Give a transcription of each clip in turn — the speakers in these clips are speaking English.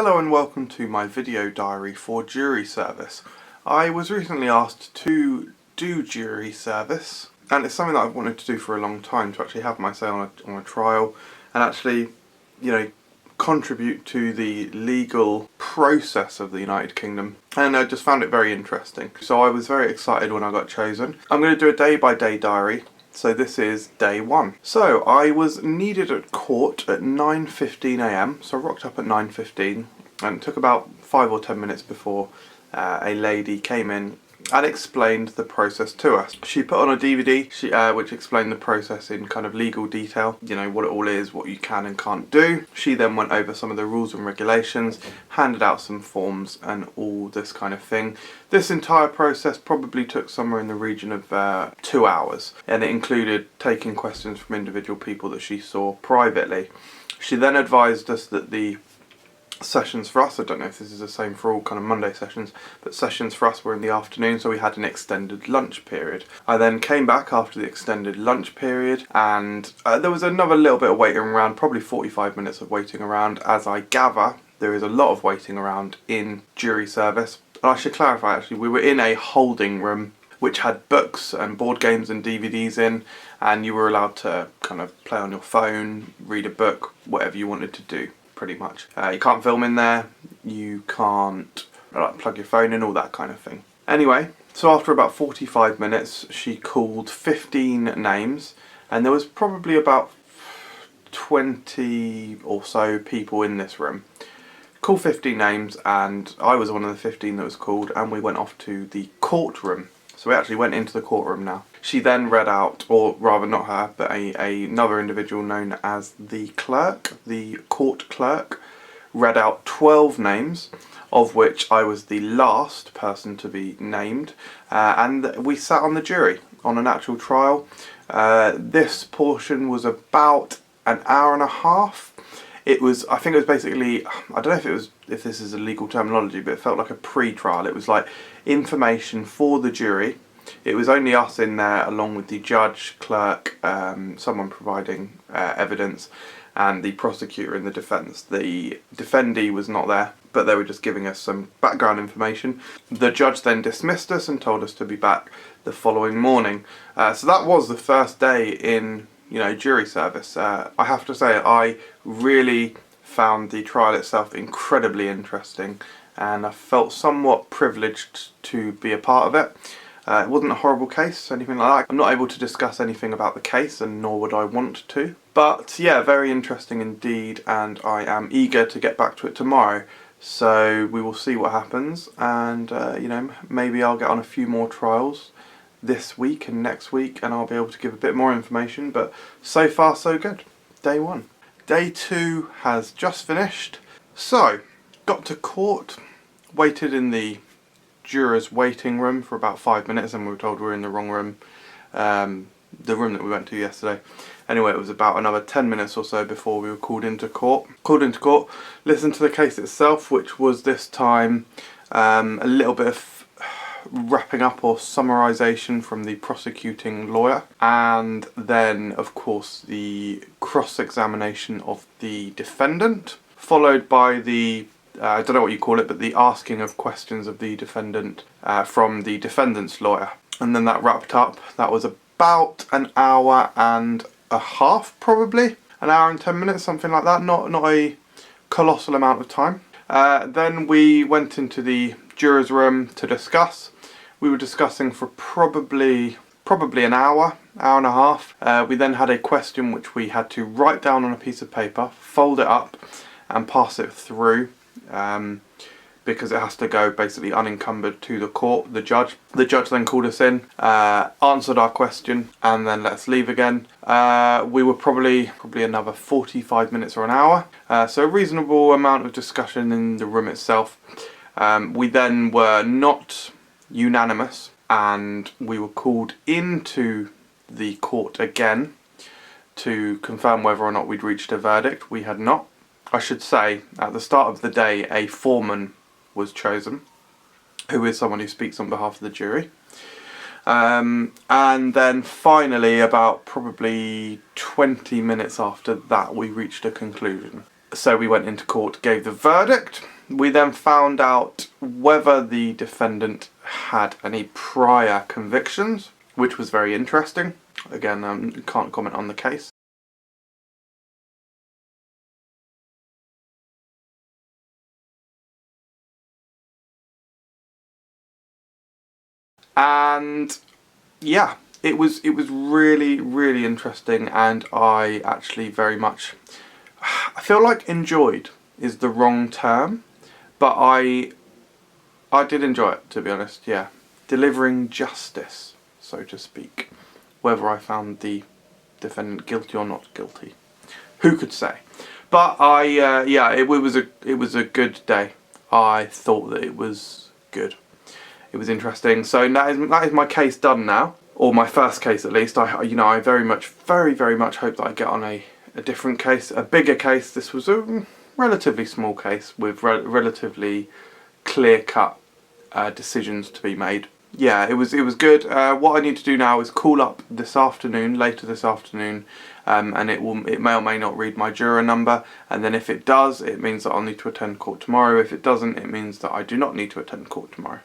Hello and welcome to my video diary for jury service. I was recently asked to do jury service, and it's something that I've wanted to do for a long time, to actually have my say on a trial and actually, contribute to the legal process of the United Kingdom, and I just found it very interesting. So I was very excited when I got chosen. I'm going to do a day-by-day diary. So this is day one. So I was needed at court at 9:15 AM, so I rocked up at 9:15, and it took about 5 or 10 minutes before a lady came in and explained the process to us. She put on a DVD which explained the process in kind of legal detail, what it all is, what you can and can't do. She then went over some of the rules and regulations, handed out some forms and all this kind of thing. This entire process probably took somewhere in the region of 2 hours, and it included taking questions from individual people that she saw privately. She then advised us that the sessions for us, I don't know if this is the same for all kind of Monday sessions, but sessions for us were in the afternoon, so we had an extended lunch period. I then came back after the extended lunch period, and there was another little bit of waiting around, probably 45 minutes of waiting around. As I gather, there is a lot of waiting around in jury service. And I should clarify, actually, we were in a holding room which had books and board games and DVDs in, and you were allowed to kind of play on your phone, read a book, whatever you wanted to do. Pretty much. You can't film in there, you can't plug your phone in, all that kind of thing. Anyway, so after about 45 minutes she called 15 names, and there was probably about 20 or so people in this room. Called 15 names, and I was one of the 15 that was called, and we went off to the courtroom. So we actually went into the courtroom now. She then read out, or rather not her, but another individual known as the clerk, the court clerk, read out 12 names, of which I was the last person to be named, and we sat on the jury on an actual trial. This portion was about an hour and a half. I think it was basically, I don't know if this is a legal terminology, but it felt like a pre-trial. It was like information for the jury. It was only us in there, along with the judge, clerk, someone providing evidence, and the prosecutor in the defence. The defendee was not there, but they were just giving us some background information. The judge then dismissed us and told us to be back the following morning. So that was the first day in jury service. I have to say, I really found the trial itself incredibly interesting, and I felt somewhat privileged to be a part of it. It wasn't a horrible case, anything like that. I'm not able to discuss anything about the case, and nor would I want to. But yeah, very interesting indeed, and I am eager to get back to it tomorrow. So we will see what happens, and maybe I'll get on a few more trials this week and next week, and I'll be able to give a bit more information. But so far so good. Day one. Day two has just finished. So got to court, waited in the jurors waiting room for about 5 minutes, and we were told we were in the wrong room, the room that we went to yesterday. Anyway, it was about another 10 minutes or so before we were called into court. Listened to the case itself, which was this time a little bit of wrapping up or summarisation from the prosecuting lawyer, and then of course the cross-examination of the defendant, followed by the I don't know what you call it, but the asking of questions of the defendant from the defendant's lawyer. And then that wrapped up. That was about an hour and a half, probably. An hour and 10 minutes, something like that. Not a colossal amount of time. Then we went into the jurors' room to discuss. We were discussing for probably an hour and a half. We then had a question which we had to write down on a piece of paper, fold it up and pass it through. Because it has to go basically unencumbered to the court, the judge. The judge then called us in, answered our question, and then let us leave again. We were probably another 45 minutes or an hour, so a reasonable amount of discussion in the room itself. We then were not unanimous, and we were called into the court again to confirm whether or not we'd reached a verdict. We had not. I should say, at the start of the day, a foreman was chosen, who is someone who speaks on behalf of the jury. And then finally, about probably 20 minutes after that, we reached a conclusion. So we went into court, gave the verdict. We then found out whether the defendant had any prior convictions, which was very interesting. Again, can't comment on the case. And yeah, it was really, really interesting, and I actually very much, I feel like enjoyed is the wrong term, but I did enjoy it, to be honest. Yeah, delivering justice, so to speak. Whether I found the defendant guilty or not guilty, who could say? But yeah, it was a good day. I thought that it was good. It was interesting. So that is my case done now, or my first case at least. I very much hope that I get on a different case, a bigger case. This was a relatively small case with relatively clear-cut decisions to be made. Yeah, it was good. What I need to do now is call up later this afternoon, and it may or may not read my juror number, and then if it does, it means that I'll need to attend court tomorrow. If it doesn't, it means that I do not need to attend court tomorrow.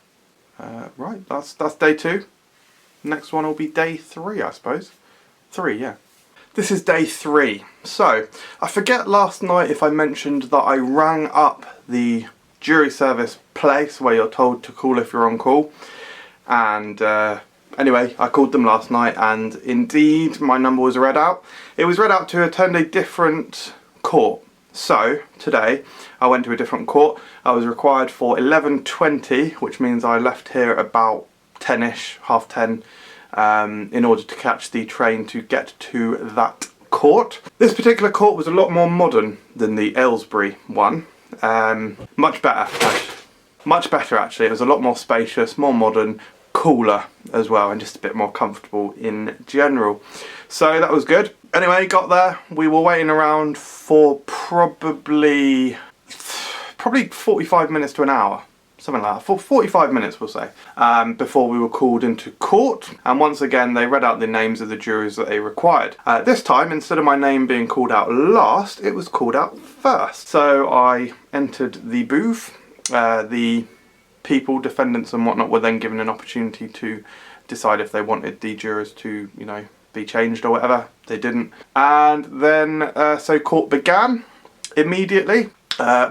Right, that's day 2. Next one will be day 3, I suppose. 3, yeah. This is day 3. So, I forget last night if I mentioned that I rang up the jury service place where you're told to call if you're on call. And anyway, I called them last night, and indeed my number was read out. It was read out to attend a different court. So, today, I went to a different court. I was required for 11:20, which means I left here about 10ish, 10:30, in order to catch the train to get to that court. This particular court was a lot more modern than the Aylesbury one. Much better actually. It was a lot more spacious, more modern, cooler as well, and just a bit more comfortable in general. So that was good. Anyway, got there. We were waiting around for probably 45 minutes to an hour. Something like that. For 45 minutes, we'll say, before we were called into court. And once again, they read out the names of the jurors that they required. This time, instead of my name being called out last, it was called out first. So I entered the booth. The people, defendants and whatnot, were then given an opportunity to decide if they wanted the jurors to, be changed or whatever. They didn't. And then, so court began immediately.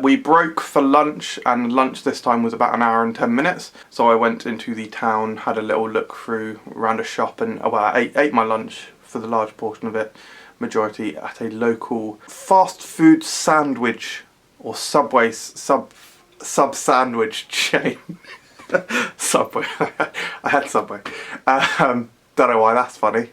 We broke for lunch, and lunch this time was about an hour and 10 minutes. So I went into the town, had a little look through around a shop, and I ate my lunch for the large portion of it, majority at a local fast food sandwich or Subway sub sandwich chain. Subway. I had Subway. Don't know why that's funny.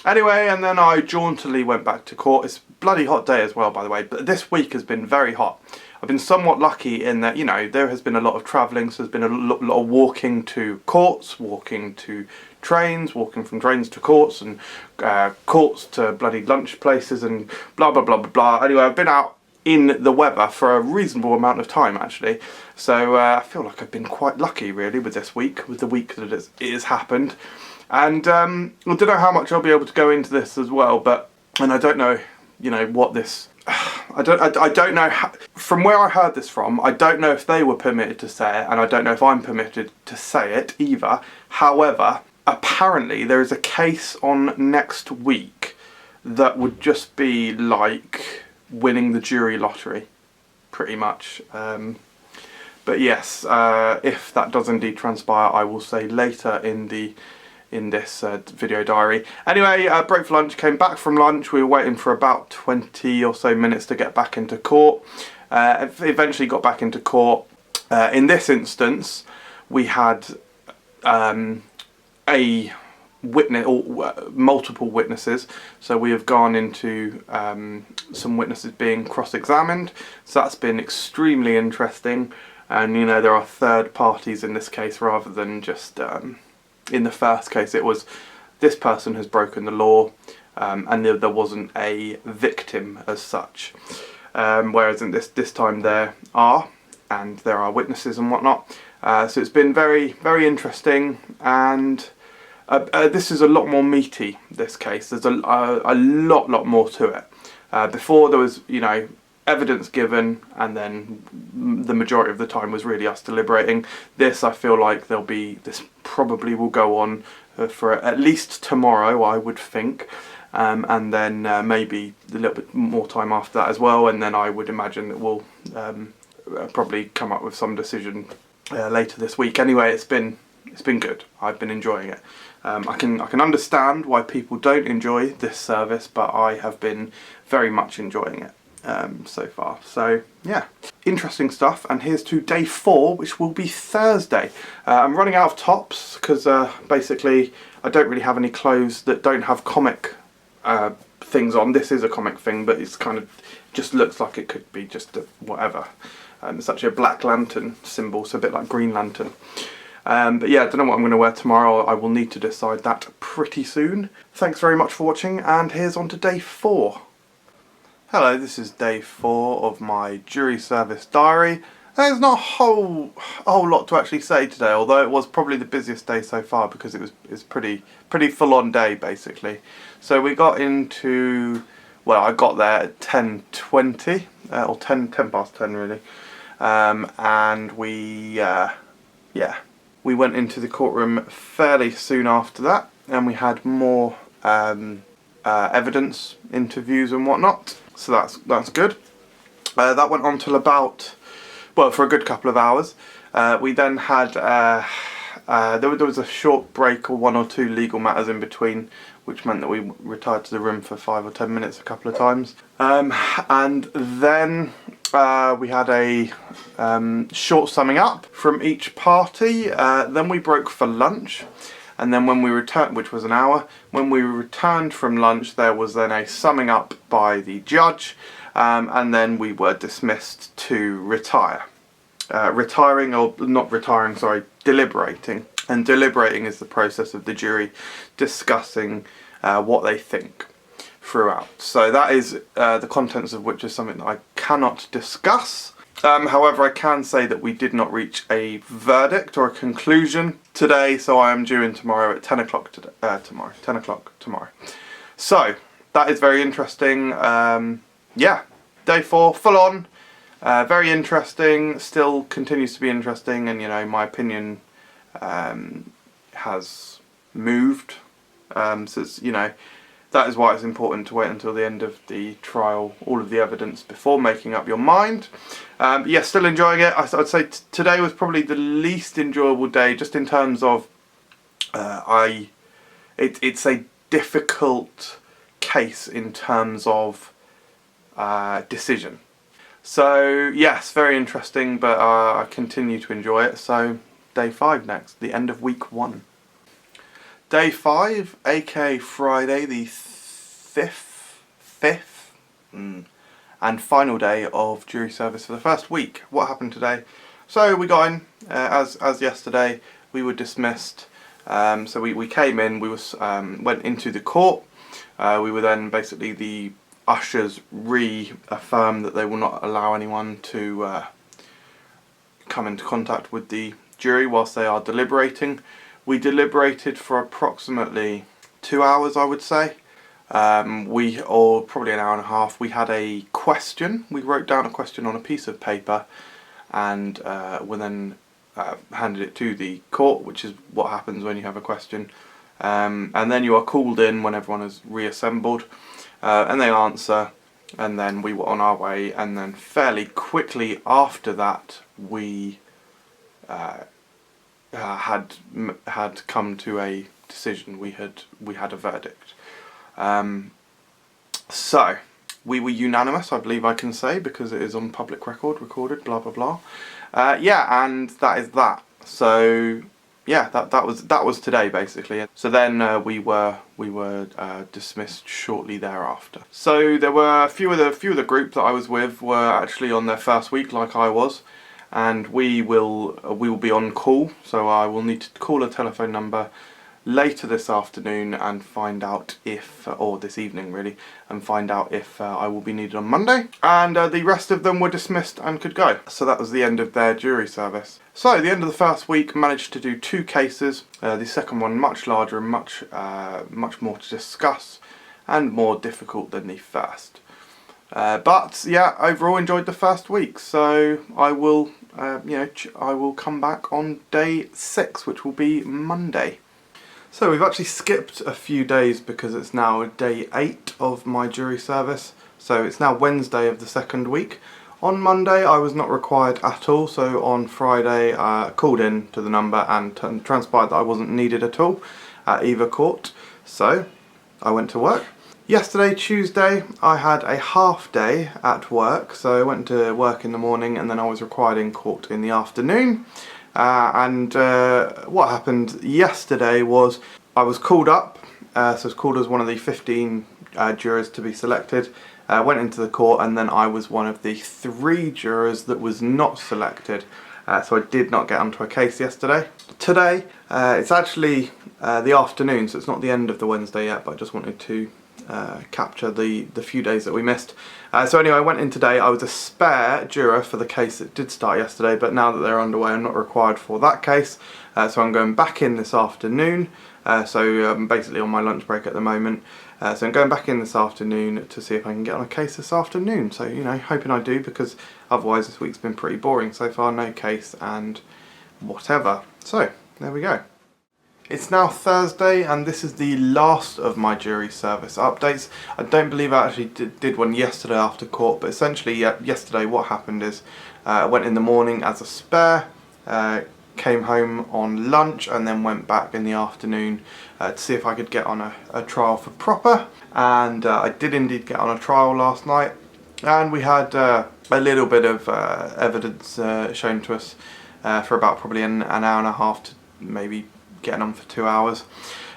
Anyway, and then I jauntily went back to court. It's a bloody hot day as well, by the way, but this week has been very hot. I've been somewhat lucky in that, there has been a lot of travelling, so there's been a lot of walking to courts, walking to trains, walking from trains to courts, and courts to bloody lunch places, and blah, blah, blah, blah, blah. Anyway, I've been out in the weather for a reasonable amount of time, actually. So I feel like I've been quite lucky, really, with this week, with the week that it has happened. And I don't know how much I'll be able to go into this as well, and I don't know, what this. I don't know how, from where I heard this from. I don't know if they were permitted to say it, and I don't know if I'm permitted to say it either. However, apparently there is a case on next week that would just be like winning the jury lottery, pretty much. But yes, if that does indeed transpire, I will say later in this video diary. Anyway, broke for lunch, came back from lunch. We were waiting for about 20 or so minutes to get back into court. Eventually got back into court. In this instance, we had a witness, or multiple witnesses. So we have gone into some witnesses being cross-examined. So that's been extremely interesting. And there are third parties in this case rather than just in the first case it was this person has broken the law, and there wasn't a victim as such. Whereas in this time there are witnesses and whatnot. So it's been very, very interesting, and this is a lot more meaty, this case. There's a lot more to it. Before there was, you know, evidence given, and then the majority of the time was really us deliberating. This, I feel like this probably will go on for at least tomorrow, I would think, and then maybe a little bit more time after that as well, and then I would imagine that we'll probably come up with some decision later this week. Anyway, it's been good. I've been enjoying it. I can understand why people don't enjoy this service, but I have been very much enjoying it so far. So yeah, interesting stuff. And here's to day 4, which will be Thursday. I'm running out of tops because basically I don't really have any clothes that don't have comic things on. This is a comic thing, but it's kind of just looks like it could be just a whatever. It's actually a Black Lantern symbol, so a bit like Green Lantern. But yeah, I don't know what I'm going to wear tomorrow. I will need to decide that pretty soon. Thanks very much for watching, and here's on to day 4. Hello, this is day 4 of my jury service diary. There's not a whole lot to actually say today, although it was probably the busiest day so far because it's pretty full-on day basically. So we got into, well, I got there at 10:20 or 10 past 10 really, and we went into the courtroom fairly soon after that, and we had more evidence interviews and whatnot. So that's good. That went on till about, well, for a good couple of hours. We then had there was a short break or 1 or 2 legal matters in between, which meant that we retired to the room for 5 or 10 minutes a couple of times. And then we had a short summing up from each party. Then we broke for lunch. And then when we returned, which was an hour, when we returned from lunch, there was then a summing up by the judge, and then we were dismissed to retire. Deliberating. And deliberating is the process of the jury discussing what they think throughout. So that is the contents of which is something that I cannot discuss. However, I can say that we did not reach a verdict or a conclusion today, so I am due in tomorrow at 10 o'clock today. 10 o'clock tomorrow. So that is very interesting. Yeah, day 4, full on, very interesting. Still continues to be interesting, and you know, my opinion has moved. So it's, you know, that is why it's important to wait until the end of the trial, all of the evidence, before making up your mind. Yeah, still enjoying it. I'd say today was probably the least enjoyable day, just in terms of it's a difficult case in terms of decision. So yes, very interesting, but I continue to enjoy it. So day 5 next, the end of week 1. Day 5, aka Friday the 5th, and final day of jury service for the first week. What happened today? So we got in, as yesterday, we were dismissed. So we came in, we went into the court. We were then, basically, the ushers reaffirmed that they will not allow anyone to come into contact with the jury whilst they are deliberating. We deliberated for approximately 2 hours, I would say. Or probably an hour and a half. We had a question. We wrote down a question on a piece of paper, and we then handed it to the court, which is what happens when you have a question. And then you are called in when everyone is reassembled, and they answer, and then we were on our way. And then fairly quickly after that, we had come to a decision. We had a verdict. So we were unanimous, I believe I can say, because it is on public record, recorded, blah blah blah. Yeah, and that is that. So yeah, that was today basically. So then we were dismissed shortly thereafter. So there were a few of the group that I was with were actually on their first week, like I was. And we will be on call, so I will need to call a telephone number later this afternoon and find out if, or this evening really, and find out if I will be needed on Monday. And the rest of them were dismissed and could go. So that was the end of their jury service. So the end of the first week, managed to do 2 cases. The second one much larger and much more to discuss, and more difficult than the first. But yeah, overall enjoyed the first week. So I will, I will come back on day 6, which will be Monday. So we've actually skipped a few days because it's now day 8 of my jury service. So it's now Wednesday of the second week. On Monday I was not required at all, so on Friday I called in to the number and transpired that I wasn't needed at all at either court. So I went to work. Yesterday, Tuesday, I had a half day at work, so I went to work in the morning and then I was required in court in the afternoon. What happened yesterday was I was called up, so I was called as one of the 15 jurors to be selected, went into the court, and then I was one of the 3 jurors that was not selected, so I did not get onto a case yesterday. Today, it's actually the afternoon, so it's not the end of the Wednesday yet, but I just wanted to capture the few days that we missed. So anyway, I went in today. I was a spare juror for the case that did start yesterday, but now that they're underway I'm not required for that case, so I'm going back in this afternoon. So I'm basically on my lunch break at the moment, so I'm going back in this afternoon to see if I can get on a case this afternoon. So, you know, hoping I do, because otherwise this week's been pretty boring so far. No case and whatever. So there we go. It's now Thursday and this is the last of my jury service updates. I don't believe I actually did one yesterday after court, but essentially yesterday what happened is I went in the morning as a spare, came home on lunch and then went back in the afternoon to see if I could get on a trial for proper, and I did indeed get on a trial last night, and we had a little bit of evidence shown to us for about probably an hour and a half to maybe getting on for 2 hours,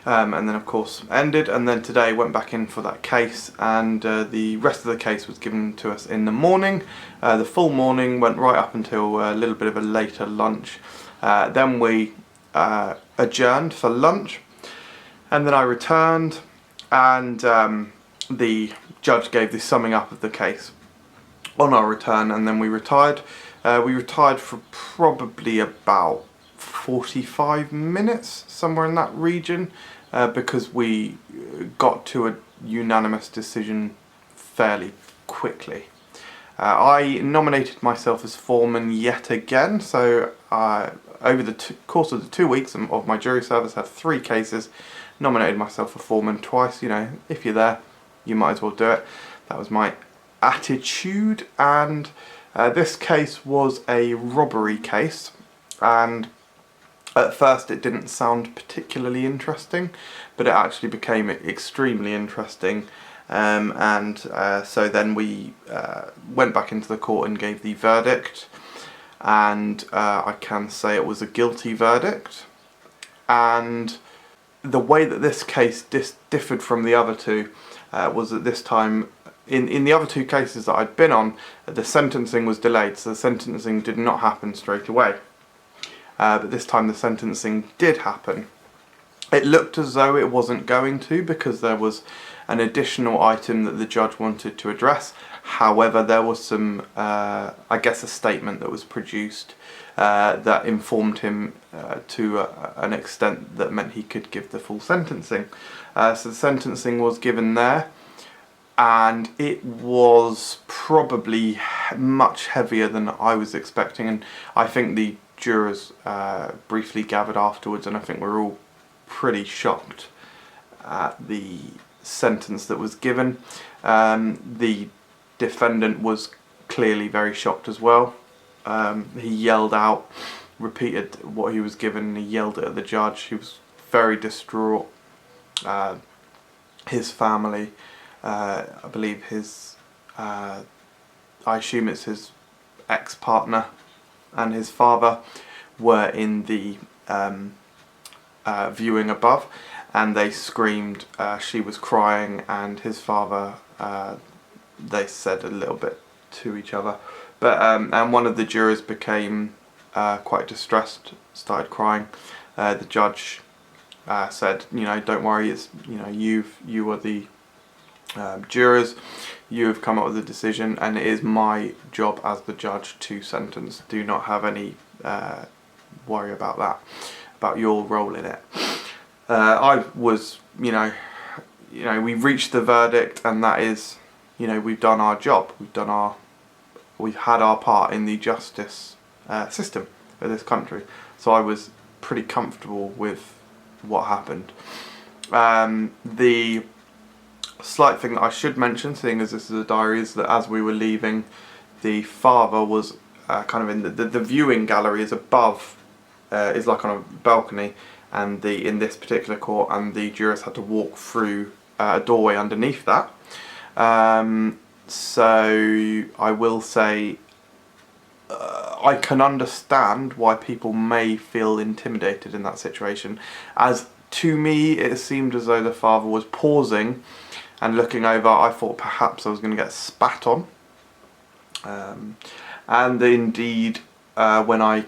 and then of course ended, and then today went back in for that case, and the rest of the case was given to us in the morning. The full morning went right up until a little bit of a later lunch. Then we adjourned for lunch, and then I returned, and the judge gave the summing up of the case on our return, and then we retired. We retired for probably about 45 minutes, somewhere in that region, because we got to a unanimous decision fairly quickly. I nominated myself as foreman yet again, so over the course of the 2 weeks of my jury service, I had 3 cases, nominated myself for foreman twice. You know, if you're there, you might as well do it. That was my attitude, and this case was a robbery case, and at first it didn't sound particularly interesting, but it actually became extremely interesting, so then we went back into the court and gave the verdict, and I can say it was a guilty verdict. And the way that this case differed from the other 2 was that this time, in the other 2 cases that I'd been on, the sentencing was delayed, so the sentencing did not happen straight away. But this time the sentencing did happen. It looked as though it wasn't going to, because there was an additional item that the judge wanted to address. However, there was some, I guess, a statement that was produced that informed him to an extent that meant he could give the full sentencing. So the sentencing was given there, and it was probably much heavier than I was expecting, and I think the jurors briefly gathered afterwards, and I think we're all pretty shocked at the sentence that was given. The defendant was clearly very shocked as well. He yelled out, repeated what he was given, and he yelled it at the judge. He was very distraught. His family, I believe his, I assume it's his ex-partner, and his father were in the viewing above, and they screamed. She was crying, and his father, they said a little bit to each other, but and one of the jurors became quite distressed, started crying. The judge said, you know, don't worry, it's, you know, you are the jurors, you have come up with a decision, and it is my job as the judge to sentence. Do not have any worry about that, about your role in it. I was, you know, we reached the verdict, and that is you know, we've done our job, we've had our part in the justice system of this country. So I was pretty comfortable with what happened. The slight thing that I should mention, seeing as this is a diary, is that as we were leaving, the father was kind of in the viewing gallery is above, is like on a balcony, and in this particular court, and the jurors had to walk through a doorway underneath that. So I will say, I can understand why people may feel intimidated in that situation, as to me it seemed as though the father was pausing and looking over. I thought perhaps I was going to get spat on, and indeed when I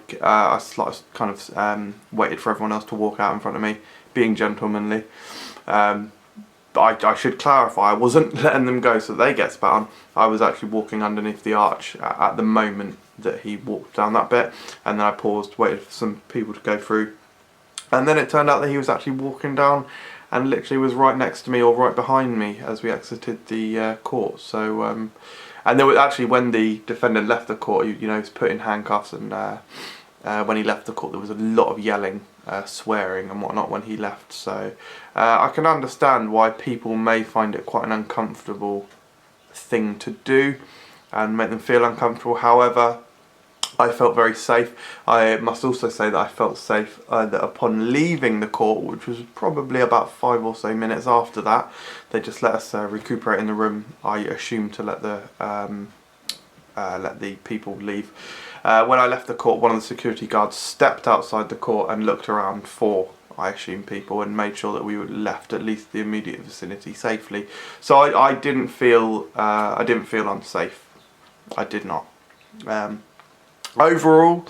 kind of waited for everyone else to walk out in front of me, being gentlemanly. I should clarify, I wasn't letting them go so they get spat on. I was actually walking underneath the arch at the moment that he walked down that bit, and then I paused, waited for some people to go through, and then it turned out that he was actually walking down and literally was right next to me, or right behind me, as we exited the court. So and there was actually, when the defendant left the court, you know, he was put in handcuffs, and when he left the court there was a lot of yelling, swearing and whatnot when he left. So I can understand why people may find it quite an uncomfortable thing to do and make them feel uncomfortable. However, I felt very safe. I must also say that I felt safe that upon leaving the court, which was probably about 5 or so minutes after that, they just let us recuperate in the room. I assumed to let the people leave. When I left the court, one of the security guards stepped outside the court and looked around for, I assume, people, and made sure that we were left at least the immediate vicinity safely. So I didn't feel unsafe. I did not. Overall,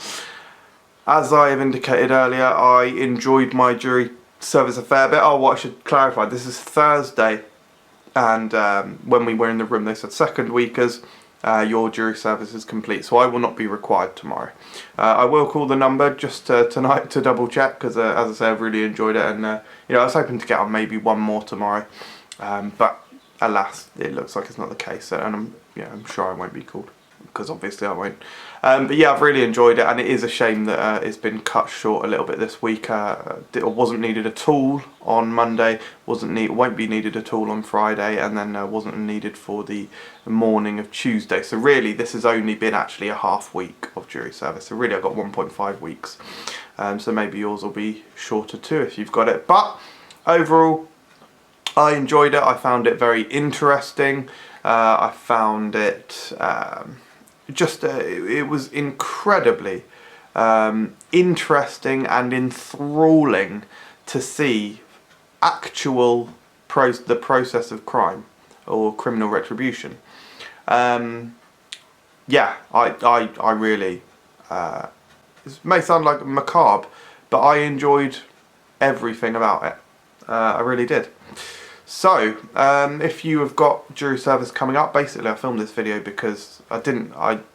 as I have indicated earlier, I enjoyed my jury service a fair bit. Oh, what I should clarify, this is Thursday, and when we were in the room they said, second weekers, your jury service is complete, so I will not be required tomorrow. I will call the number just tonight to double check, because as I say, I've really enjoyed it, and you know, I was hoping to get on maybe one more tomorrow, but alas, it looks like it's not the case, and I'm sure I won't be called, because obviously I won't. But yeah, I've really enjoyed it, and it is a shame that it's been cut short a little bit this week. It wasn't needed at all on Monday, won't be needed at all on Friday, and then wasn't needed for the morning of Tuesday. So really, this has only been actually a half week of jury service. So really, I've got 1.5 weeks. So maybe yours will be shorter too if you've got it. But overall, I enjoyed it. I found it very interesting. I found it it was incredibly interesting and enthralling to see the process of crime or criminal retribution. Yeah, I really, this may sound like macabre, but I enjoyed everything about it. I really did. So, if you have got jury service coming up, basically I filmed this video because I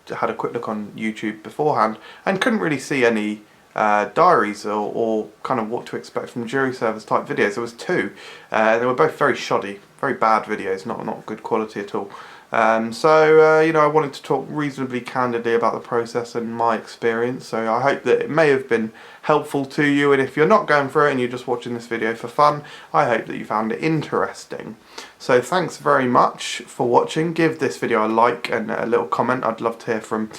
had a quick look on YouTube beforehand and couldn't really see any diaries or kind of what to expect from jury service type videos. There was two, they were both very shoddy, very bad videos, not good quality at all. So you know, I wanted to talk reasonably candidly about the process and my experience, so I hope that it may have been helpful to you, and if you're not going through it and you're just watching this video for fun, I hope that you found it interesting. So thanks very much for watching. Give this video a like and a little comment. I'd love to hear from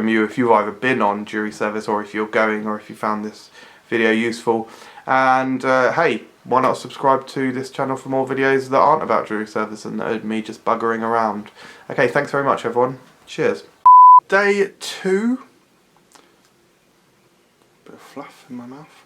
you if you've either been on jury service, or if you're going, or if you found this video useful. And hey, why not subscribe to this channel for more videos that aren't about jury service and me just buggering around. Okay, thanks very much everyone. Cheers. Day 2. Bit of fluff in my mouth.